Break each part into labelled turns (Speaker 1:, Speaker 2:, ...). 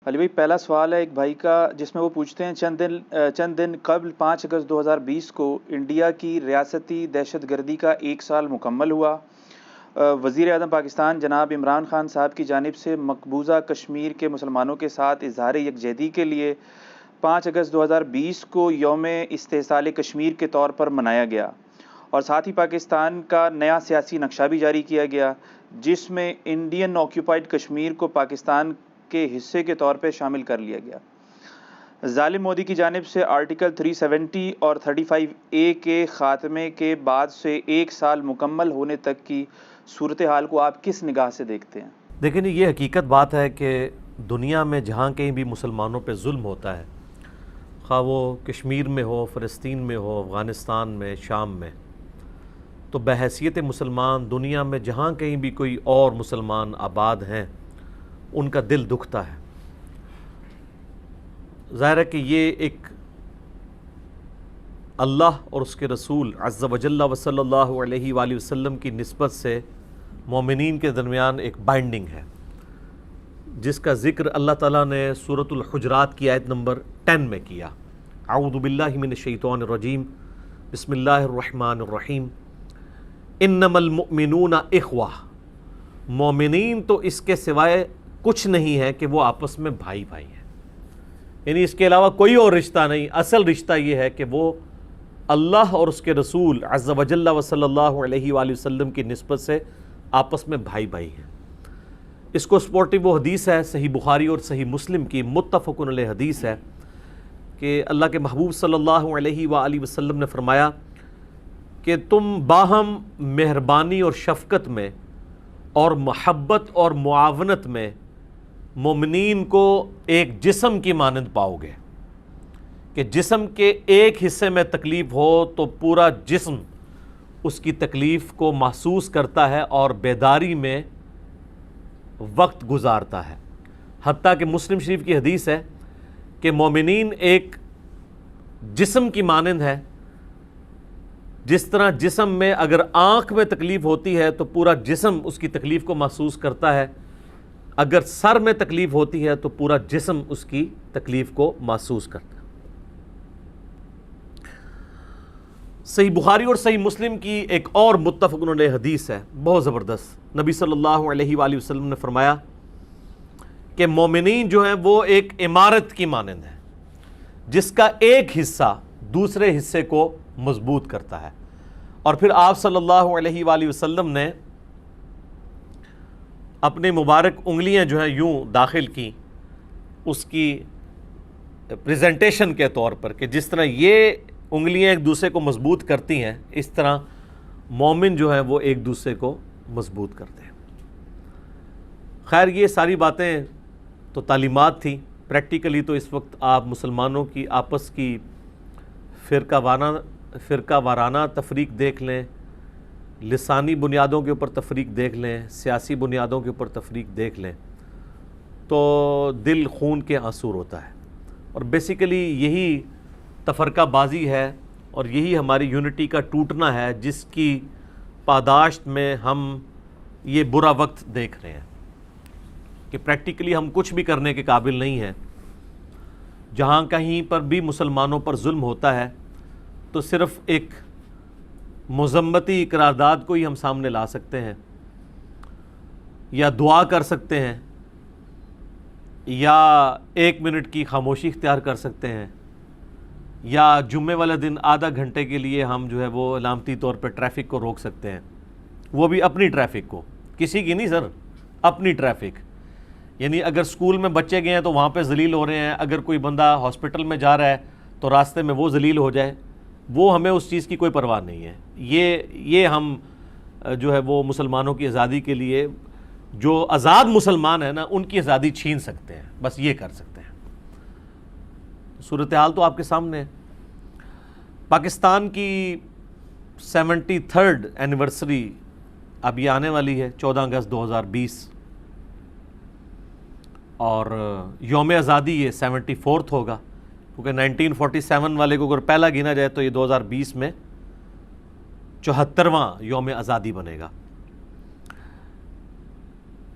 Speaker 1: علی بھائی، پہلا سوال ہے ایک بھائی کا جس میں وہ پوچھتے ہیں چند دن قبل 5 اگست 2020 کو انڈیا کی ریاستی دہشت گردی کا 1 سال مکمل ہوا۔ وزیر اعظم پاکستان جناب عمران خان صاحب کی جانب سے مقبوضہ کشمیر کے مسلمانوں کے ساتھ اظہار یکجہتی کے لیے 5 اگست 2020 کو یوم استحصال کشمیر کے طور پر منایا گیا، اور ساتھ ہی پاکستان کا نیا سیاسی نقشہ بھی جاری کیا گیا جس میں انڈین آکیوپائڈ کشمیر کو پاکستان کے حصے کے طور پہ شامل کر لیا گیا۔ ظالم مودی کی جانب سے آرٹیکل 370 اور 35A کے خاتمے کے بعد سے 1 سال مکمل ہونے تک کی صورتحال کو آپ کس نگاہ سے دیکھتے ہیں؟
Speaker 2: دیکھیں، یہ حقیقت بات ہے کہ دنیا میں جہاں کہیں بھی مسلمانوں پہ ظلم ہوتا ہے، خواہ وہ کشمیر میں ہو، فلسطین میں ہو، افغانستان میں، شام میں، تو بحیثیت مسلمان دنیا میں جہاں کہیں بھی کوئی اور مسلمان آباد ہیں ان کا دل دکھتا ہے۔ ظاہر ہے کہ یہ ایک اللہ اور اس کے رسول عز و جل و صلی اللہ علیہ وآلہ وسلم کی نسبت سے مومنین کے درمیان ایک بائنڈنگ ہے، جس کا ذکر اللہ تعالیٰ نے سورۃ الحجرات کی آیت نمبر 10 میں کیا۔ اعوذ باللہ من الشیطان الرجیم، بسم اللہ الرحمن الرحیم، انما المؤمنون اخوہ، مومنین تو اس کے سوائے کچھ نہیں ہے کہ وہ آپس میں بھائی بھائی ہیں، یعنی اس کے علاوہ کوئی اور رشتہ نہیں۔ اصل رشتہ یہ ہے کہ وہ اللہ اور اس کے رسول عز و جل و صلی اللہ علیہ وآلہ وسلم کی نسبت سے آپس میں بھائی بھائی ہیں۔ اس کو سپورٹیو وہ حدیث ہے صحیح بخاری اور صحیح مسلم کی متفق علیہ حدیث ہے کہ اللہ کے محبوب صلی اللہ علیہ وآلہ وسلم نے فرمایا کہ تم باہم مہربانی اور شفقت میں اور محبت اور معاونت میں مومنین کو ایک جسم کی مانند پاؤ گے، کہ جسم کے ایک حصے میں تکلیف ہو تو پورا جسم اس کی تکلیف کو محسوس کرتا ہے اور بیداری میں وقت گزارتا ہے۔ حتیٰ کہ مسلم شریف کی حدیث ہے کہ مومنین ایک جسم کی مانند ہے، جس طرح جسم میں اگر آنکھ میں تکلیف ہوتی ہے تو پورا جسم اس کی تکلیف کو محسوس کرتا ہے، اگر سر میں تکلیف ہوتی ہے تو پورا جسم اس کی تکلیف کو محسوس کرتا ہے۔ صحیح بخاری اور صحیح مسلم کی ایک اور متفق علیہ حدیث ہے، بہت زبردست۔ نبی صلی اللہ علیہ وآلہ وسلم نے فرمایا کہ مومنین جو ہیں وہ ایک عمارت کی مانند ہیں جس کا ایک حصہ دوسرے حصے کو مضبوط کرتا ہے۔ اور پھر آپ صلی اللہ علیہ وآلہ وسلم نے اپنی مبارک انگلیاں جو ہیں یوں داخل کی اس کی پریزنٹیشن کے طور پر، کہ جس طرح یہ انگلیاں ایک دوسرے کو مضبوط کرتی ہیں اس طرح مومن جو ہیں وہ ایک دوسرے کو مضبوط کرتے ہیں۔ خیر، یہ ساری باتیں تو تعلیمات تھیں، پریکٹیکلی تو اس وقت آپ مسلمانوں کی آپس کی فرقہ وارانہ تفریق دیکھ لیں، لسانی بنیادوں کے اوپر تفریق دیکھ لیں، سیاسی بنیادوں کے اوپر تفریق دیکھ لیں تو دل خون کے آنسو ہوتا ہے، اور بیسیکلی یہی تفرقہ بازی ہے اور یہی ہماری یونٹی کا ٹوٹنا ہے، جس کی پاداشت میں ہم یہ برا وقت دیکھ رہے ہیں کہ پریکٹیکلی ہم کچھ بھی کرنے کے قابل نہیں ہیں۔ جہاں کہیں پر بھی مسلمانوں پر ظلم ہوتا ہے تو صرف ایک مذمتی قرارداد کو ہی ہم سامنے لا سکتے ہیں، یا دعا کر سکتے ہیں، یا 1 منٹ کی خاموشی اختیار کر سکتے ہیں، یا جمعے والے دن آدھا گھنٹے کے لیے ہم جو ہے وہ علامتی طور پہ ٹریفک کو روک سکتے ہیں، وہ بھی اپنی ٹریفک کو، کسی کی نہیں سر، اپنی ٹریفک۔ یعنی اگر سکول میں بچے گئے ہیں تو وہاں پہ ذلیل ہو رہے ہیں، اگر کوئی بندہ ہاسپٹل میں جا رہا ہے تو راستے میں وہ ذلیل ہو جائے، وہ ہمیں اس چیز کی کوئی پرواہ نہیں ہے۔ یہ ہم جو ہے وہ مسلمانوں کی آزادی کے لیے، جو آزاد مسلمان ہیں نا، ان کی آزادی چھین سکتے ہیں، بس یہ کر سکتے ہیں۔ صورتحال تو آپ کے سامنے ہے۔ پاکستان کی 73rd اینیورسری اب یہ آنے والی ہے 14 اگست 2020، اور یوم آزادی یہ 74th ہوگا، کیونکہ 1947 والے کو اگر پہلا گنا جائے تو یہ 2020 میں 74واں یوم آزادی بنے گا۔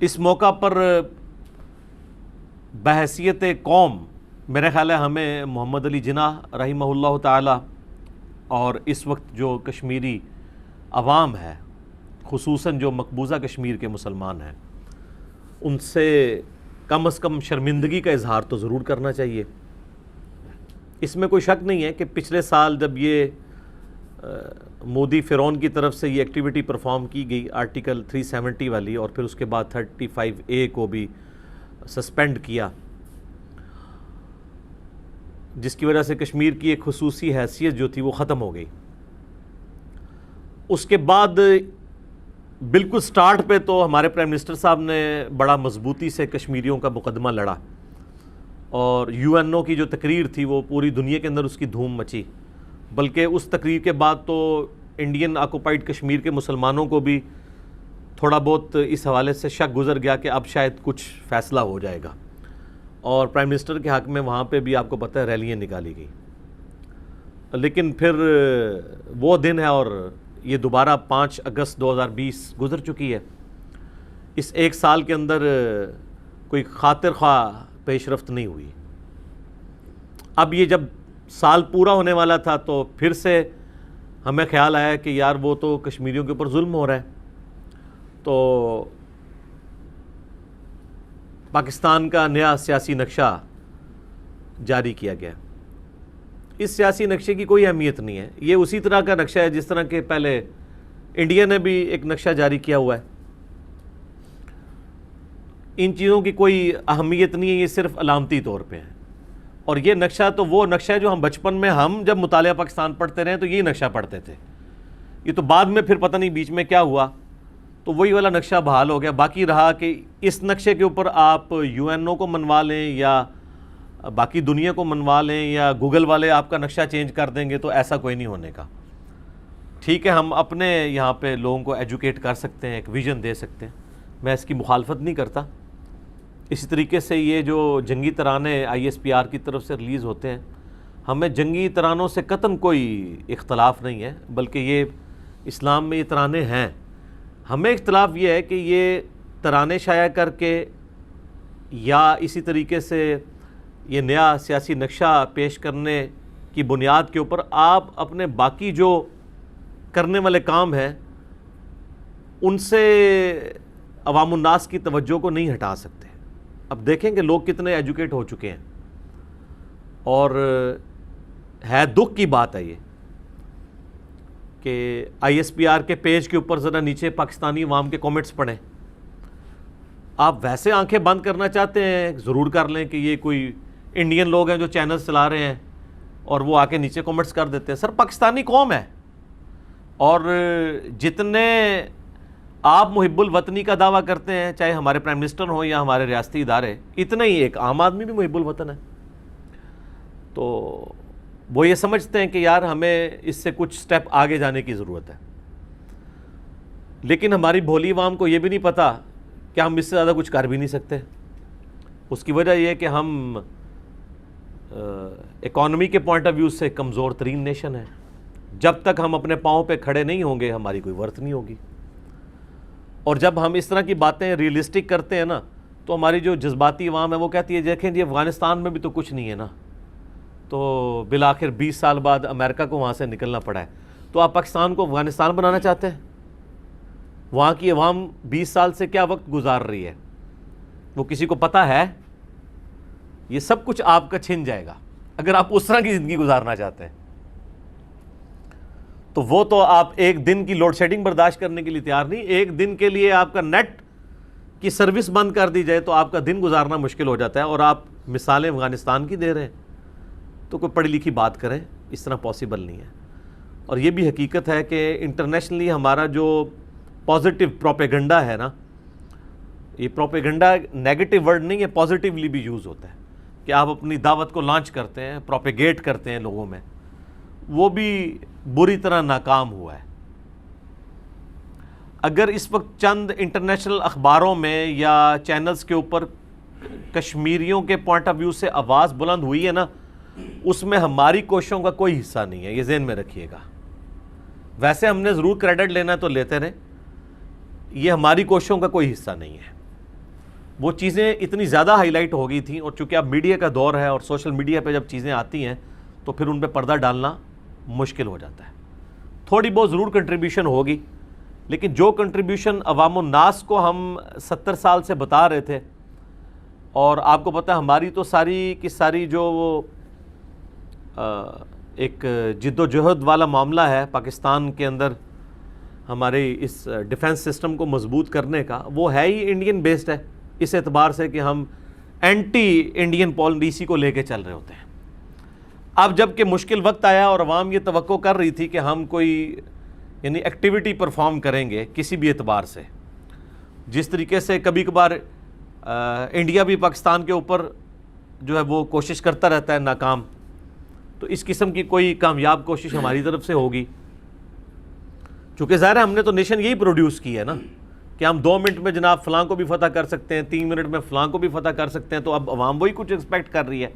Speaker 2: اس موقع پر بحیثیت قوم میرے خیال ہے ہمیں محمد علی جناح رحمہ اللہ تعالی اور اس وقت جو کشمیری عوام ہے، خصوصاً جو مقبوضہ کشمیر کے مسلمان ہیں، ان سے کم از کم شرمندگی کا اظہار تو ضرور کرنا چاہیے۔ اس میں کوئی شک نہیں ہے کہ پچھلے سال جب یہ مودی فرعون کی طرف سے یہ ایکٹیویٹی پرفارم کی گئی آرٹیکل 370 والی، اور پھر اس کے بعد 35A کو بھی سسپینڈ کیا، جس کی وجہ سے کشمیر کی ایک خصوصی حیثیت جو تھی وہ ختم ہو گئی۔ اس کے بعد بالکل سٹارٹ پہ تو ہمارے پرائم منسٹر صاحب نے بڑا مضبوطی سے کشمیریوں کا مقدمہ لڑا، اور UNO کی جو تقریر تھی وہ پوری دنیا کے اندر اس کی دھوم مچی، بلکہ اس تقریر کے بعد تو انڈین آکوپائڈ کشمیر کے مسلمانوں کو بھی تھوڑا بہت اس حوالے سے شک گزر گیا کہ اب شاید کچھ فیصلہ ہو جائے گا، اور پرائم منسٹر کے حق میں وہاں پہ بھی آپ کو پتہ ہے ریلیاں نکالی گئی۔ لیکن پھر وہ دن ہے اور یہ دوبارہ 5 اگست 2020 گزر چکی ہے۔ اس ایک سال کے اندر کوئی خاطر خواہ پیش رفت نہیں ہوئی۔ اب یہ جب سال پورا ہونے والا تھا تو پھر سے ہمیں خیال آیا کہ یار وہ تو کشمیریوں کے اوپر ظلم ہو رہا ہے، تو پاکستان کا نیا سیاسی نقشہ جاری کیا گیا۔ اس سیاسی نقشے کی کوئی اہمیت نہیں ہے، یہ اسی طرح کا نقشہ ہے جس طرح کہ پہلے انڈیا نے بھی ایک نقشہ جاری کیا ہوا ہے۔ ان چیزوں کی کوئی اہمیت نہیں ہے، یہ صرف علامتی طور پہ ہیں۔ اور یہ نقشہ تو وہ نقشہ ہے جو ہم بچپن میں ہم جب مطالعہ پاکستان پڑھتے رہے تو یہی نقشہ پڑھتے تھے، یہ تو بعد میں پھر پتہ نہیں بیچ میں کیا ہوا تو وہی والا نقشہ بحال ہو گیا۔ باقی رہا کہ اس نقشے کے اوپر آپ UNO کو منوا لیں یا باقی دنیا کو منوا لیں یا گوگل والے آپ کا نقشہ چینج کر دیں گے، تو ایسا کوئی نہیں ہونے کا۔ ٹھیک ہے، ہم اپنے یہاں پہ لوگوں کو ایجوکیٹ کر سکتے ہیں، ایک ویژن دے سکتے ہیں، میں اس کی مخالفت نہیں کرتا۔ اسی طریقے سے یہ جو جنگی ترانے ISPR کی طرف سے ریلیز ہوتے ہیں، ہمیں جنگی ترانوں سے قطعاً کوئی اختلاف نہیں ہے، بلکہ یہ اسلام میں یہ ترانے ہیں۔ ہمیں اختلاف یہ ہے کہ یہ ترانے شائع کر کے یا اسی طریقے سے یہ نیا سیاسی نقشہ پیش کرنے کی بنیاد کے اوپر آپ اپنے باقی جو کرنے والے کام ہیں ان سے عوام الناس کی توجہ کو نہیں ہٹا سکتے۔ اب دیکھیں کہ لوگ کتنے ایجوکیٹ ہو چکے ہیں، اور ہے دکھ کی بات ہے یہ کہ ISPR کے پیج کے اوپر ذرا نیچے پاکستانی عوام کے کومنٹس پڑھیں۔ آپ ویسے آنکھیں بند کرنا چاہتے ہیں ضرور کر لیں کہ یہ کوئی انڈین لوگ ہیں جو چینلز چلا رہے ہیں اور وہ آ کے نیچے کومنٹس کر دیتے ہیں۔ سر پاکستانی قوم ہے، اور جتنے آپ محب الوطنی کا دعویٰ کرتے ہیں، چاہے ہمارے پرائم منسٹر ہوں یا ہمارے ریاستی ادارے، اتنا ہی ایک عام آدمی بھی محب الوطن ہے۔ تو وہ یہ سمجھتے ہیں کہ یار ہمیں اس سے کچھ سٹیپ آگے جانے کی ضرورت ہے، لیکن ہماری بھولی عوام کو یہ بھی نہیں پتہ کہ ہم اس سے زیادہ کچھ کر بھی نہیں سکتے۔ اس کی وجہ یہ ہے کہ ہم اکانومی کے پوائنٹ آف ویو سے کمزور ترین نیشن ہے۔ جب تک ہم اپنے پاؤں پہ کھڑے نہیں ہوں گے ہماری کوئی ورتھ نہیں ہوگی، اور جب ہم اس طرح کی باتیں ریئلسٹک کرتے ہیں نا تو ہماری جو جذباتی عوام ہے وہ کہتی ہے دیکھیں جی افغانستان میں بھی تو کچھ نہیں ہے نا، تو بالآخر 20 سال بعد امریکہ کو وہاں سے نکلنا پڑا ہے، تو آپ پاکستان کو افغانستان بنانا چاہتے ہیں؟ وہاں کی عوام 20 سال سے کیا وقت گزار رہی ہے وہ کسی کو پتہ ہے؟ یہ سب کچھ آپ کا چھن جائے گا اگر آپ اس طرح کی زندگی گزارنا چاہتے ہیں۔ تو وہ تو آپ ایک دن کی لوڈ شیڈنگ برداشت کرنے کے لیے تیار نہیں، ایک دن کے لیے آپ کا نیٹ کی سروس بند کر دی جائے تو آپ کا دن گزارنا مشکل ہو جاتا ہے، اور آپ مثالیں افغانستان کی دے رہے ہیں۔ تو کوئی پڑھی لکھی بات کریں، اس طرح پاسبل نہیں ہے۔ اور یہ بھی حقیقت ہے کہ انٹرنیشنلی ہمارا جو پازیٹیو پروپیگنڈا ہے نا، یہ پروپیگنڈا نیگیٹو ورڈ نہیں ہے، پازیٹیولی بھی یوز ہوتا ہے کہ آپ اپنی دعوت کو لانچ کرتے ہیں، پروپیگیٹ کرتے ہیں لوگوں میں، وہ بھی بری طرح ناکام ہوا ہے۔ اگر اس وقت چند انٹرنیشنل اخباروں میں یا چینلز کے اوپر کشمیریوں کے پوائنٹ آف ویو سے آواز بلند ہوئی ہے نا، اس میں ہماری کوششوں کا کوئی حصہ نہیں ہے، یہ ذہن میں رکھیے گا۔ ویسے ہم نے ضرور کریڈٹ لینا ہے تو لیتے رہیں، یہ ہماری کوششوں کا کوئی حصہ نہیں ہے۔ وہ چیزیں اتنی زیادہ ہائی لائٹ ہو گئی تھیں، اور چونکہ اب میڈیا کا دور ہے اور سوشل میڈیا پہ جب چیزیں آتی ہیں تو پھر ان پہ پردہ ڈالنا مشکل ہو جاتا ہے۔ تھوڑی بہت ضرور کنٹریبیوشن ہوگی، لیکن جو کنٹریبیوشن عوام الناس کو ہم 70 سال سے بتا رہے تھے، اور آپ کو پتہ ہے ہماری تو ساری کی ساری جو وہ ایک جد و جہد والا معاملہ ہے پاکستان کے اندر ہمارے اس ڈیفنس سسٹم کو مضبوط کرنے کا، وہ ہے ہی انڈین بیسڈ ہے، اس اعتبار سے کہ ہم اینٹی انڈین پالیسی کو لے کے چل رہے ہوتے ہیں۔ اب جب کہ مشکل وقت آیا اور عوام یہ توقع کر رہی تھی کہ ہم کوئی یعنی ایکٹیویٹی پرفارم کریں گے کسی بھی اعتبار سے، جس طریقے سے کبھی کبھار انڈیا بھی پاکستان کے اوپر جو ہے وہ کوشش کرتا رہتا ہے ناکام، تو اس قسم کی کوئی کامیاب کوشش ہماری طرف سے ہوگی، چونکہ ظاہر ہے ہم نے تو نیشن یہی پروڈیوس کی ہے نا کہ ہم 2 منٹ میں جناب فلاں کو بھی فتح کر سکتے ہیں، 3 منٹ میں فلاں کو بھی فتح کر سکتے ہیں، تو اب عوام وہی کچھ ایکسپیکٹ کر رہی ہے،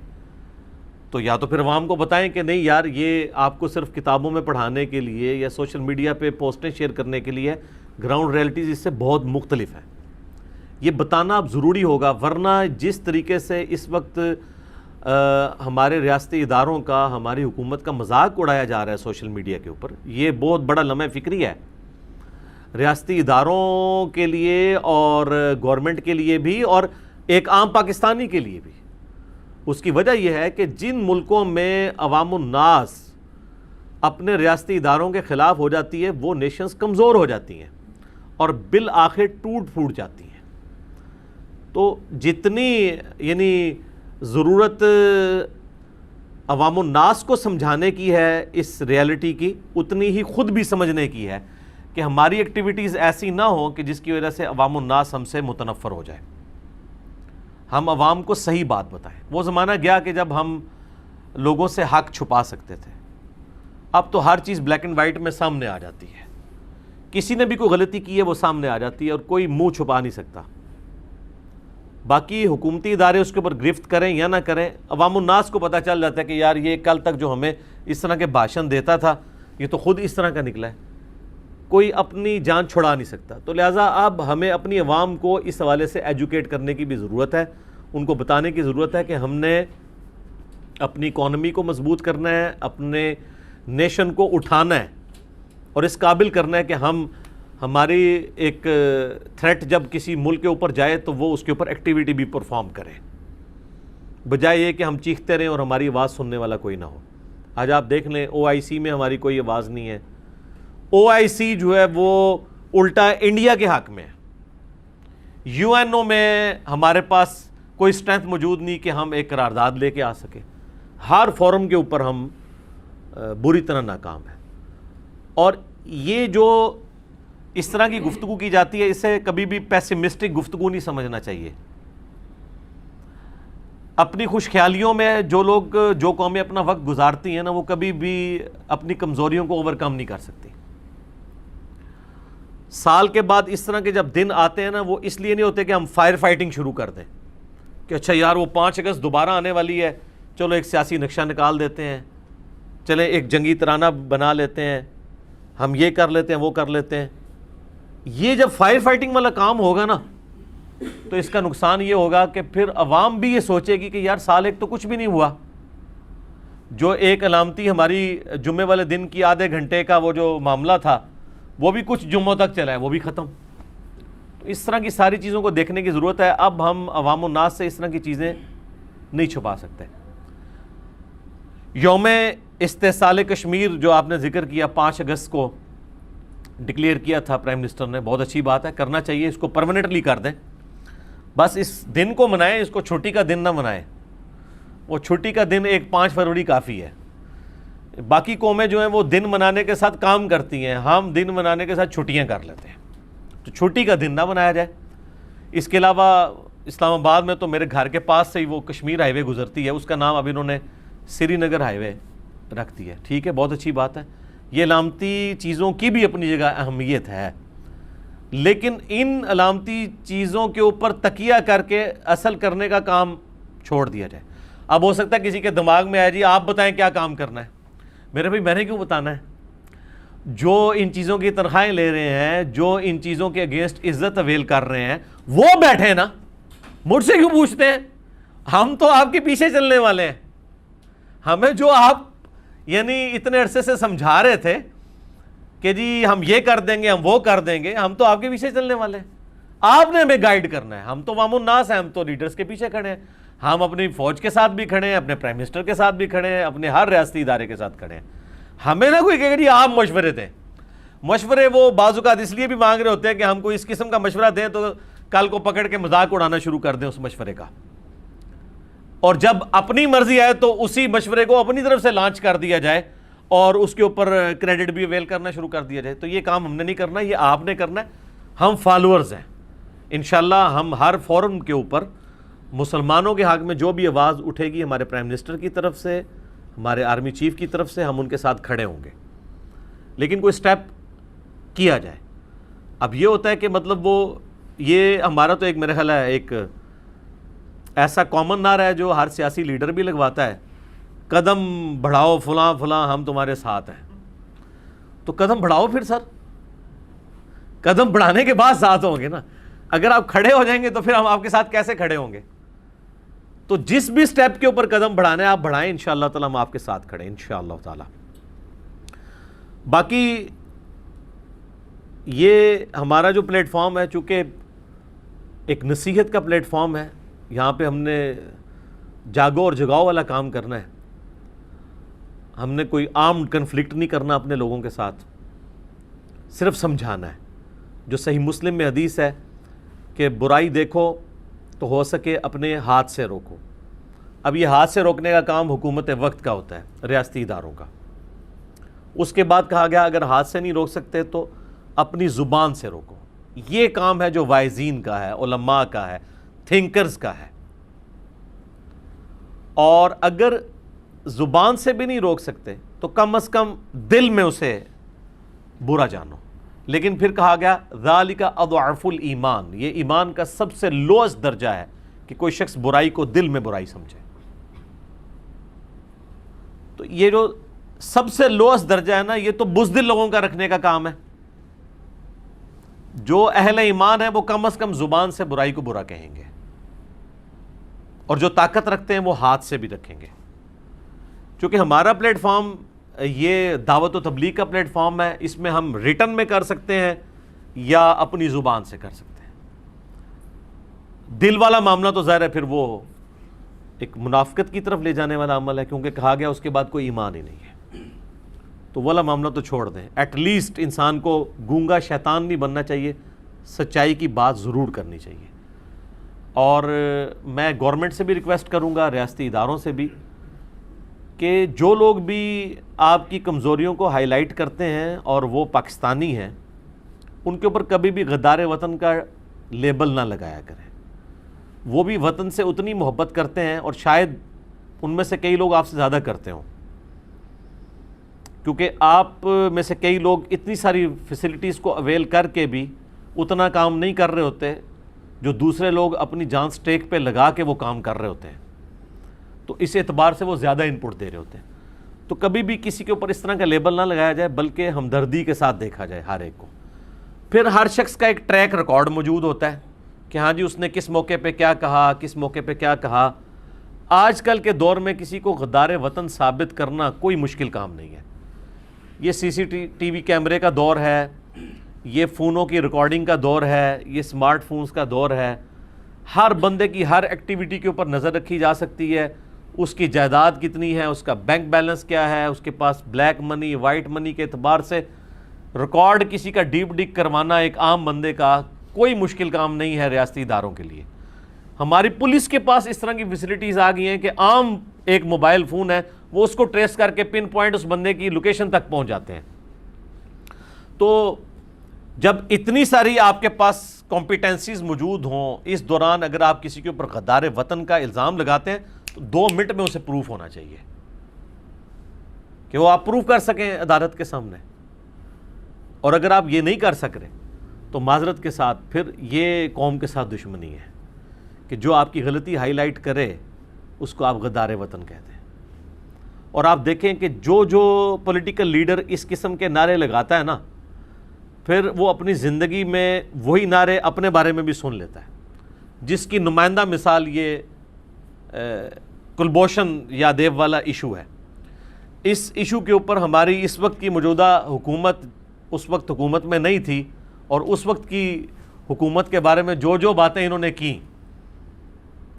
Speaker 2: تو یا تو پھر عوام کو بتائیں کہ نہیں یار یہ آپ کو صرف کتابوں میں پڑھانے کے لیے یا سوشل میڈیا پہ پوسٹیں شیئر کرنے کے لیے، گراؤنڈ ریئلٹیز اس سے بہت مختلف ہیں، یہ بتانا اب ضروری ہوگا، ورنہ جس طریقے سے اس وقت ہمارے ریاستی اداروں کا، ہماری حکومت کا مذاق اڑایا جا رہا ہے سوشل میڈیا کے اوپر، یہ بہت بڑا لمحہ فکری ہے ریاستی اداروں کے لیے اور گورنمنٹ کے لیے بھی، اور ایک عام پاکستانی کے لیے بھی۔ اس کی وجہ یہ ہے کہ جن ملکوں میں عوام الناس اپنے ریاستی اداروں کے خلاف ہو جاتی ہے، وہ نیشنز کمزور ہو جاتی ہیں اور بالآخر ٹوٹ پھوٹ جاتی ہیں۔ تو جتنی یعنی ضرورت عوام الناس کو سمجھانے کی ہے اس ریالٹی کی، اتنی ہی خود بھی سمجھنے کی ہے کہ ہماری ایکٹیویٹیز ایسی نہ ہوں کہ جس کی وجہ سے عوام الناس ہم سے متنفر ہو جائے، ہم عوام کو صحیح بات بتائیں۔ وہ زمانہ گیا کہ جب ہم لوگوں سے حق چھپا سکتے تھے، اب تو ہر چیز بلیک اینڈ وائٹ میں سامنے آ جاتی ہے، کسی نے بھی کوئی غلطی کی ہے وہ سامنے آ جاتی ہے اور کوئی منہ چھپا نہیں سکتا۔ باقی حکومتی ادارے اس کے اوپر گرفت کریں یا نہ کریں، عوام الناس کو پتہ چل جاتا ہے کہ یار یہ کل تک جو ہمیں اس طرح کے بھاشن دیتا تھا یہ تو خود اس طرح کا نکلا ہے، کوئی اپنی جان چھڑا نہیں سکتا۔ تو لہٰذا اب ہمیں اپنی عوام کو اس حوالے سے ایجوکیٹ کرنے کی بھی ضرورت ہے، ان کو بتانے کی ضرورت ہے کہ ہم نے اپنی اکانومی کو مضبوط کرنا ہے، اپنے نیشن کو اٹھانا ہے اور اس قابل کرنا ہے کہ ہماری ایک تھریٹ جب کسی ملک کے اوپر جائے تو وہ اس کے اوپر ایکٹیویٹی بھی پرفارم کرے، بجائے یہ کہ ہم چیختے رہیں اور ہماری آواز سننے والا کوئی نہ ہو۔ آج آپ دیکھ لیں OIC میں ہماری کوئی آواز نہیں ہے، OIC جو ہے وہ الٹا انڈیا کے حق میں ہے، UNO میں ہمارے پاس کوئی اسٹرینتھ موجود نہیں کہ ہم ایک قرارداد لے کے آ سکیں، ہر فورم کے اوپر ہم بری طرح ناکام ہیں۔ اور یہ جو اس طرح کی گفتگو کی جاتی ہے، اسے کبھی بھی پیسیمسٹک گفتگو نہیں سمجھنا چاہیے۔ اپنی خوش خیالیوں میں جو قومیں اپنا وقت گزارتی ہیں نا، وہ کبھی بھی اپنی کمزوریوں کو اوورکم نہیں کر سکتی۔ سال کے بعد اس طرح کے جب دن آتے ہیں نا، وہ اس لیے نہیں ہوتے کہ ہم فائر فائٹنگ شروع کر دیں کہ اچھا یار وہ 5 اگست دوبارہ آنے والی ہے، چلو ایک سیاسی نقشہ نکال دیتے ہیں، چلیں ایک جنگی ترانہ بنا لیتے ہیں، ہم یہ کر لیتے ہیں وہ کر لیتے ہیں۔ یہ جب فائر فائٹنگ والا کام ہوگا نا تو اس کا نقصان یہ ہوگا کہ پھر عوام بھی یہ سوچے گی کہ یار سال ایک تو کچھ بھی نہیں ہوا، جو ایک علامتی ہماری جمعے والے دن کی آدھے گھنٹے کا وہ جو معاملہ تھا وہ بھی کچھ جمعوں تک چلا ہے، وہ بھی ختم۔ تو اس طرح کی ساری چیزوں کو دیکھنے کی ضرورت ہے۔ اب ہم عوام الناس سے اس طرح کی چیزیں نہیں چھپا سکتے۔ یوم استحصال کشمیر جو آپ نے ذکر کیا، 5 اگست کو ڈکلیئر کیا تھا پرائم منسٹر نے، بہت اچھی بات ہے، کرنا چاہیے، اس کو پرماننٹلی کر دیں، بس اس دن کو منائیں، اس کو چھٹی کا دن نہ منائیں۔ وہ چھٹی کا دن ایک 5 فروری کافی ہے۔ باقی قومیں جو ہیں وہ دن منانے کے ساتھ کام کرتی ہیں، ہم دن منانے کے ساتھ چھٹیاں کر لیتے ہیں، تو چھٹی کا دن نہ منایا جائے۔ اس کے علاوہ اسلام آباد میں تو میرے گھر کے پاس سے ہی وہ کشمیر ہائی وے گزرتی ہے، اس کا نام اب انہوں نے سری نگر ہائی وے رکھ دی ہے، ٹھیک ہے، بہت اچھی بات ہے۔ یہ علامتی چیزوں کی بھی اپنی جگہ اہمیت ہے، لیکن ان علامتی چیزوں کے اوپر تکیہ کر کے اصل کرنے کا کام چھوڑ دیا جائے۔ اب ہو سکتا ہے کسی کے دماغ میں آئے جی آپ بتائیں کیا کام کرنا ہے، میرے بھائی میں نے کیوں بتانا ہے؟ جو ان چیزوں کی تنخواہیں لے رہے ہیں، جو ان چیزوں کے اگینسٹ عزت اویل کر رہے ہیں، وہ بیٹھے نا، مجھ سے کیوں پوچھتے ہیں؟ ہم تو آپ کے پیچھے چلنے والے ہیں. ہمیں جو آپ یعنی اتنے عرصے سے سمجھا رہے تھے کہ جی ہم یہ کر دیں گے, ہم وہ کر دیں گے, ہم تو آپ کے پیچھے چلنے والے ہیں. آپ نے ہمیں گائیڈ کرنا ہے. ہم تو عوام الناس ہیں, ہم تو لیڈرز کے پیچھے کھڑے ہیں. ہم اپنی فوج کے ساتھ بھی کھڑے ہیں, اپنے پرائم منسٹر کے ساتھ بھی کھڑے ہیں, اپنے ہر ریاستی ادارے کے ساتھ کھڑے ہیں. ہمیں نہ کوئی کہے کہ آپ مشورے دیں. مشورے وہ بعض اوقات اس لیے بھی مانگ رہے ہوتے ہیں کہ ہم کو اس قسم کا مشورہ دیں تو کل کو پکڑ کے مذاق اڑانا شروع کر دیں اس مشورے کا, اور جب اپنی مرضی آئے تو اسی مشورے کو اپنی طرف سے لانچ کر دیا جائے اور اس کے اوپر کریڈٹ بھی اویل کرنا شروع کر دیا جائے. تو یہ کام ہم نے نہیں کرنا, یہ آپ نے کرنا ہے. ہم فالوورز ہیں. انشاءاللہ ہم ہر فورم کے اوپر مسلمانوں کے حق میں جو بھی آواز اٹھے گی ہمارے پرائم منسٹر کی طرف سے, ہمارے آرمی چیف کی طرف سے, ہم ان کے ساتھ کھڑے ہوں گے. لیکن کوئی سٹیپ کیا جائے. اب یہ ہوتا ہے کہ مطلب وہ یہ ہمارا تو ایک میرا خیال ہے ایک ایسا کامن نعرہ ہے جو ہر سیاسی لیڈر بھی لگواتا ہے, قدم بڑھاؤ فلاں فلاں ہم تمہارے ساتھ ہیں. تو قدم بڑھاؤ پھر سر, قدم بڑھانے کے بعد ساتھ ہوں گے نا. اگر آپ کھڑے ہو جائیں گے تو پھر ہم آپ کے ساتھ کیسے کھڑے ہوں گے؟ تو جس بھی سٹیپ کے اوپر قدم بڑھانا ہے آپ بڑھائیں, انشاءاللہ تعالی ہم آپ کے ساتھ کھڑے ہیں انشاءاللہ تعالی. باقی یہ ہمارا جو پلیٹ فارم ہے چونکہ ایک نصیحت کا پلیٹ فارم ہے, یہاں پہ ہم نے جاگو اور جگاؤ والا کام کرنا ہے. ہم نے کوئی آرمڈ کنفلکٹ نہیں کرنا اپنے لوگوں کے ساتھ, صرف سمجھانا ہے. جو صحیح مسلم میں حدیث ہے کہ برائی دیکھو تو ہو سکے اپنے ہاتھ سے روکو. اب یہ ہاتھ سے روکنے کا کام حکومت وقت کا ہوتا ہے, ریاستی اداروں کا. اس کے بعد کہا گیا اگر ہاتھ سے نہیں روک سکتے تو اپنی زبان سے روکو. یہ کام ہے جو واعظین کا ہے, علماء کا ہے, تھنکرز کا ہے. اور اگر زبان سے بھی نہیں روک سکتے تو کم از کم دل میں اسے برا جانو. لیکن پھر کہا گیا ذالک اضعف الایمان, یہ ایمان کا سب سے لوئسٹ درجہ ہے کہ کوئی شخص برائی کو دل میں برائی سمجھے. تو یہ جو سب سے لوئسٹ درجہ ہے نا, یہ تو بزدل لوگوں کا رکھنے کا کام ہے. جو اہل ایمان ہے وہ کم از کم زبان سے برائی کو برا کہیں گے, اور جو طاقت رکھتے ہیں وہ ہاتھ سے بھی رکھیں گے. چونکہ ہمارا پلیٹ فارم یہ دعوت و تبلیغ کا پلیٹ فارم ہے, اس میں ہم ریٹن میں کر سکتے ہیں یا اپنی زبان سے کر سکتے ہیں. دل والا معاملہ تو ظاہر ہے پھر وہ ایک منافقت کی طرف لے جانے والا عمل ہے, کیونکہ کہا گیا اس کے بعد کوئی ایمان ہی نہیں ہے. تو والا معاملہ تو چھوڑ دیں. ایٹ لیسٹ انسان کو گونگا شیطان نہیں بننا چاہیے, سچائی کی بات ضرور کرنی چاہیے. اور میں گورنمنٹ سے بھی ریکویسٹ کروں گا, ریاستی اداروں سے بھی, کہ جو لوگ بھی آپ کی کمزوریوں کو ہائی لائٹ کرتے ہیں اور وہ پاکستانی ہیں, ان کے اوپر کبھی بھی غدار وطن کا لیبل نہ لگایا کریں. وہ بھی وطن سے اتنی محبت کرتے ہیں, اور شاید ان میں سے کئی لوگ آپ سے زیادہ کرتے ہوں, کیونکہ آپ میں سے کئی لوگ اتنی ساری فیسلٹیز کو اویل کر کے بھی اتنا کام نہیں کر رہے ہوتے جو دوسرے لوگ اپنی جان سٹیک پہ لگا کے وہ کام کر رہے ہوتے ہیں. تو اس اعتبار سے وہ زیادہ انپٹ دے رہے ہوتے ہیں. تو کبھی بھی کسی کے اوپر اس طرح کا لیبل نہ لگایا جائے, بلکہ ہمدردی کے ساتھ دیکھا جائے ہر ایک کو. پھر ہر شخص کا ایک ٹریک ریکارڈ موجود ہوتا ہے کہ ہاں جی اس نے کس موقع پہ کیا کہا, کس موقع پہ کیا کہا. آج کل کے دور میں کسی کو غدار وطن ثابت کرنا کوئی مشکل کام نہیں ہے. یہ سی سی ٹی وی کیمرے کا دور ہے, یہ فونوں کی ریکارڈنگ کا دور ہے, یہ اسمارٹ فونز کا دور ہے. ہر بندے کی ہر ایکٹیویٹی کے اوپر نظر رکھی جا سکتی ہے. اس کی جائیداد کتنی ہے, اس کا بینک بیلنس کیا ہے, اس کے پاس بلیک منی وائٹ منی کے اعتبار سے ریکارڈ کسی کا ڈیپ ڈگ کروانا ایک عام بندے کا کوئی مشکل کام نہیں ہے ریاستی اداروں کے لیے. ہماری پولیس کے پاس اس طرح کی فیسلٹیز آ گئی ہیں کہ عام ایک موبائل فون ہے, وہ اس کو ٹریس کر کے پن پوائنٹ اس بندے کی لوکیشن تک پہنچ جاتے ہیں. تو جب اتنی ساری آپ کے پاس کمپیٹنسیز موجود ہوں, اس دوران اگر آپ کسی کے اوپر غدار وطن کا الزام لگاتے ہیں تو 2 منٹ میں اسے پروف ہونا چاہیے کہ وہ آپ پروف کر سکیں عدالت کے سامنے. اور اگر آپ یہ نہیں کر سک رہے تو معذرت کے ساتھ پھر یہ قوم کے ساتھ دشمنی ہے کہ جو آپ کی غلطی ہائی لائٹ کرے اس کو آپ غدار وطن کہتے ہیں. اور آپ دیکھیں کہ جو پولیٹیکل لیڈر اس قسم کے نعرے لگاتا ہے نا, پھر وہ اپنی زندگی میں وہی نعرے اپنے بارے میں بھی سن لیتا ہے. جس کی نمائندہ مثال یہ کلبھوشن یادیو والا ایشو ہے۔ اس ایشو کے اوپر ہماری اس وقت کی موجودہ حکومت اس وقت حکومت میں نہیں تھی، اور اس وقت کی حکومت کے بارے میں جو باتیں انہوں نے کی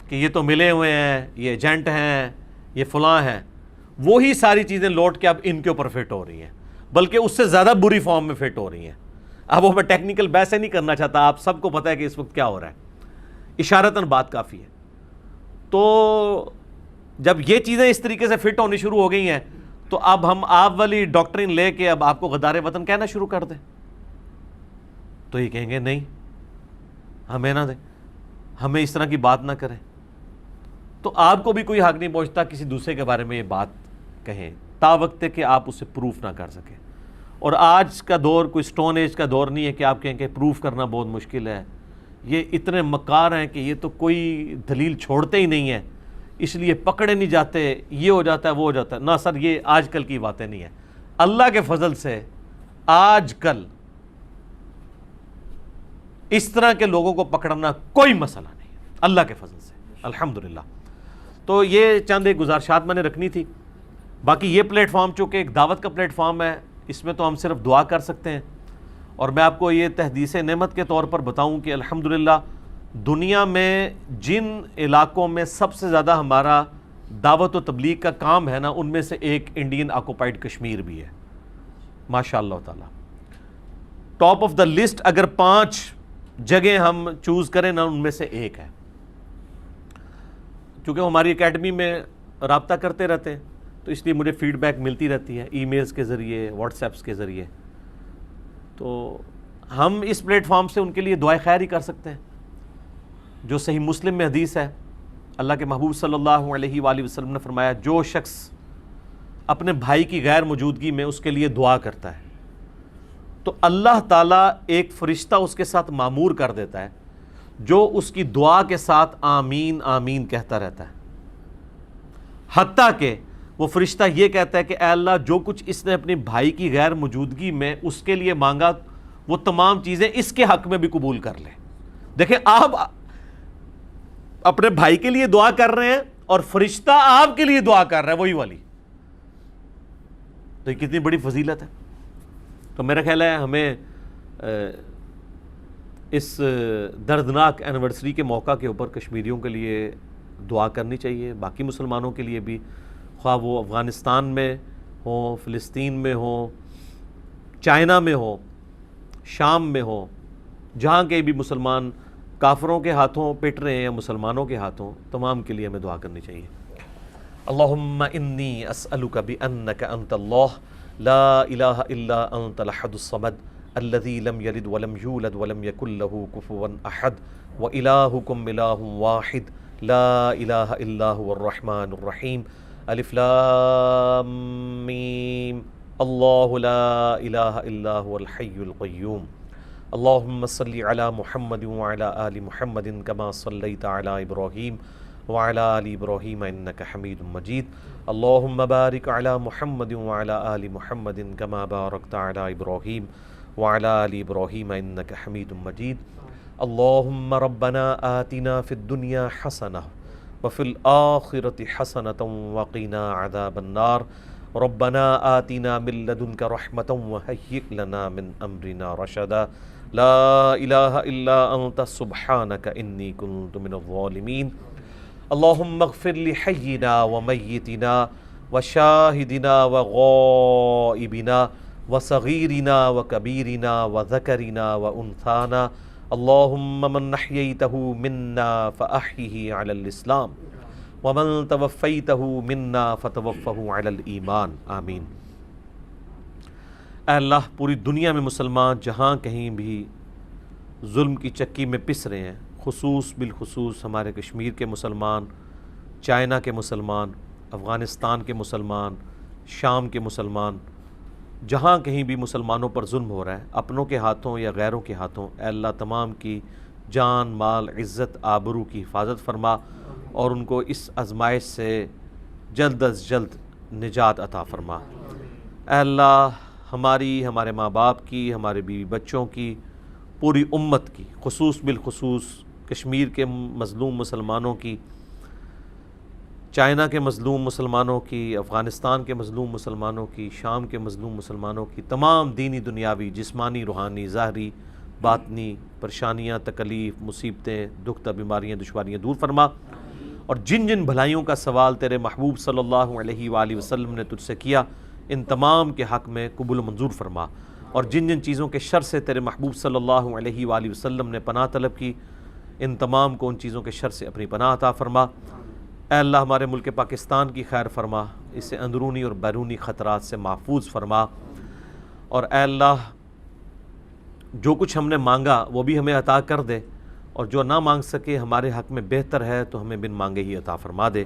Speaker 2: کہ یہ تو ملے ہوئے ہیں، یہ ایجنٹ ہیں، یہ فلاں ہیں، وہی ساری چیزیں لوٹ کے اب ان کے اوپر فٹ ہو رہی ہیں، بلکہ اس سے زیادہ بری فارم میں فٹ ہو رہی ہیں۔ اب وہ میں ٹیکنیکل بحثیں نہیں کرنا چاہتا، آپ سب کو پتہ ہے کہ اس وقت کیا ہو رہا ہے، اشارتاً بات کافی ہے۔ تو جب یہ چیزیں اس طریقے سے فٹ ہونی شروع ہو گئی ہیں تو اب ہم آپ والی ڈاکٹرین لے کے اب آپ کو غدار وطن کہنا شروع کر دیں تو یہ کہیں گے نہیں، ہمیں نہ دیں، ہمیں اس طرح کی بات نہ کریں۔ تو آپ کو بھی کوئی حق نہیں پہنچتا کسی دوسرے کے بارے میں یہ بات کہیں تا وقت کہ آپ اسے پروف نہ کر سکیں۔ اور آج کا دور کوئی سٹون ایج کا دور نہیں ہے کہ آپ کہیں کہ پروف کرنا بہت مشکل ہے، یہ اتنے مکار ہیں کہ یہ تو کوئی دلیل چھوڑتے ہی نہیں ہیں، اس لیے پکڑے نہیں جاتے، یہ ہو جاتا ہے وہ ہو جاتا ہے۔ نہ سر، یہ آج کل کی باتیں نہیں ہیں، اللہ کے فضل سے آج کل اس طرح کے لوگوں کو پکڑنا کوئی مسئلہ نہیں ہے، اللہ کے فضل سے، الحمدللہ۔ تو یہ چند ایک گزارشات میں نے رکھنی تھی۔ باقی یہ پلیٹ فارم چونکہ ایک دعوت کا پلیٹ فارم ہے، اس میں تو ہم صرف دعا کر سکتے ہیں، اور میں آپ کو یہ تحدیث نعمت کے طور پر بتاؤں کہ الحمدللہ دنیا میں جن علاقوں میں سب سے زیادہ ہمارا دعوت و تبلیغ کا کام ہے نا، ان میں سے ایک انڈین آکوپائڈ کشمیر بھی ہے، ماشاء اللہ تعالیٰ۔ ٹاپ آف دا لسٹ اگر 5 جگہ ہم چوز کریں نا، ان میں سے ایک ہے، کیونکہ ہماری اکیڈمی میں رابطہ کرتے رہتے ہیں تو اس لیے مجھے فیڈ بیک ملتی رہتی ہے، ای میلز کے ذریعے، واٹس ایپس کے ذریعے۔ تو ہم اس پلیٹ فارم سے ان کے لیے دعائے خیر ہی کر سکتے ہیں۔ جو صحیح مسلم میں حدیث ہے، اللہ کے محبوب صلی اللہ علیہ وآلہ وسلم نے فرمایا، جو شخص اپنے بھائی کی غیر موجودگی میں اس کے لیے دعا کرتا ہے تو اللہ تعالیٰ ایک فرشتہ اس کے ساتھ مامور کر دیتا ہے جو اس کی دعا کے ساتھ آمین آمین کہتا رہتا ہے، حتیٰ کہ وہ فرشتہ یہ کہتا ہے کہ اے اللہ، جو کچھ اس نے اپنے بھائی کی غیر موجودگی میں اس کے لیے مانگا وہ تمام چیزیں اس کے حق میں بھی قبول کر لے۔ دیکھیں، آپ اپنے بھائی کے لیے دعا کر رہے ہیں اور فرشتہ آپ کے لیے دعا کر رہا ہے، وہی والی، تو یہ کتنی بڑی فضیلت ہے۔ تو میرا خیال ہے ہمیں اس دردناک اینیورسری کے موقع کے اوپر کشمیریوں کے لیے دعا کرنی چاہیے، باقی مسلمانوں کے لیے بھی، خواہ وہ افغانستان میں ہوں، فلسطین میں ہوں، چائنا میں ہوں، شام میں ہوں، جہاں کے بھی مسلمان کافروں کے ہاتھوں پٹ رہے ہیں یا مسلمانوں کے ہاتھوں، تمام کے لیے ہمیں دعا کرنی چاہیے۔ اللہم انی اسألک بأنک انت اللہ لا الہ الا انت الاحد الصمد الذی لم یلد ولم یولد ولم یکن لہ کفوا احد وإلہکم الہ واحد لا الہ الا هو الرحمن الرحیم الف لام میم اللہ لا الہ الا هو الحی القیوم اللہم صلی علی محمد وعلی آل محمد کما صلیت علی ابراہیم وعلی آل ابراہیم انک حمید مجید اللہم بارک علی محمد وعلی آل محمد کما بارکت علی ابراہیم وعلی آل ابراہیم انک حمید مجید اللہم ربنا آتنا فی الدنیا حسنہ وفی الآخرۃ حسنۃ وقنا عذاب النار ربنا آتنا من لدنک رحمۃ وہیئ لنا من امرنا رشدا لا الہ الا انت سبحانک انی کنت من الظالمین اللہم اغفر لحینا ومیتنا وشاہدنا وغائبنا وصغیرنا وکبیرنا وذکرنا وانثانا اللہم من احییتہ منا فاحیہ علی الاسلام ومن توفیتہ منا فتوفہ علی الایمان آمین۔ اے اللہ، پوری دنیا میں مسلمان جہاں کہیں بھی ظلم کی چکی میں پس رہے ہیں، بالخصوص ہمارے کشمیر کے مسلمان، چائنا کے مسلمان، افغانستان کے مسلمان، شام کے مسلمان، جہاں کہیں بھی مسلمانوں پر ظلم ہو رہا ہے، اپنوں کے ہاتھوں یا غیروں کے ہاتھوں، اے اللہ تمام کی جان، مال، عزت، آبرو کی حفاظت فرما اور ان کو اس آزمائش سے جلد از جلد نجات عطا فرما۔ اے اللہ، ہمارے ماں باپ کی، ہمارے بیوی بچوں کی، پوری امت کی، بالخصوص کشمیر کے مظلوم مسلمانوں کی، چائنا کے مظلوم مسلمانوں کی، افغانستان کے مظلوم مسلمانوں کی، شام کے مظلوم مسلمانوں کی تمام دینی دنیاوی جسمانی روحانی ظاہری باطنی پریشانیاں تکلیف مصیبتیں دکھ بیماریاں دشواریاں دور فرما، اور جن جن بھلائیوں کا سوال تیرے محبوب صلی اللہ علیہ وآلہ وسلم نے تجھ سے کیا ان تمام کے حق میں قبول و منظور فرما، اور جن جن چیزوں کے شر سے تیرے محبوب صلی اللہ علیہ وآلہ وسلم نے پناہ طلب کی ان تمام کو ان چیزوں کے شر سے اپنی پناہ عطا فرما۔ اے اللہ ہمارے ملک پاکستان کی خیر فرما، اسے اندرونی اور بیرونی خطرات سے محفوظ فرما، اور اے اللہ جو کچھ ہم نے مانگا وہ بھی ہمیں عطا کر دے، اور جو نہ مانگ سکے ہمارے حق میں بہتر ہے تو ہمیں بن مانگے ہی عطا فرما دے۔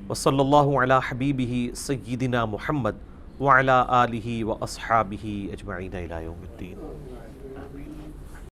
Speaker 2: وصلی اللہ علی حبیبہ سیدنا محمد وعلی آلہ واصحابہ اجمعین الی یوم الدین۔